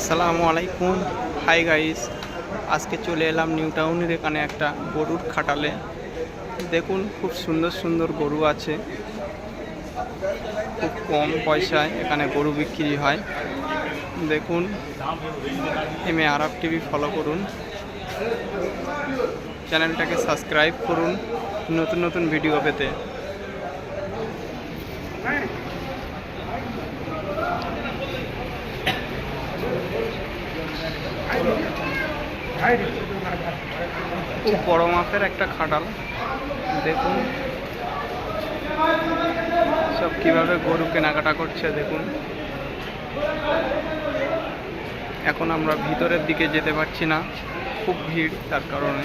আসসালামু আলাইকুম। Hi guys, আজকে চলে এলাম নিউ টাউনের এখানে একটা গরুর খাটালে। দেখুন, খুব সুন্দর সুন্দর গরু আছে। খুব কম পয়সায় এখানে গরু বিক্রি হয়। দেখুন, আরব টিভি ফলো করুন, চ্যানেলটাকে সাবস্ক্রাইব করুন নতুন নতুন ভিডিও পেতে। খুব বড় মাপের একটা খাটাল। দেখুন সব কিভাবে গরু কেনাকাটা করছে। দেখুন, এখন আমরা ভিতরের দিকে যেতে পারছি না, খুব ভিড়, তার কারণে।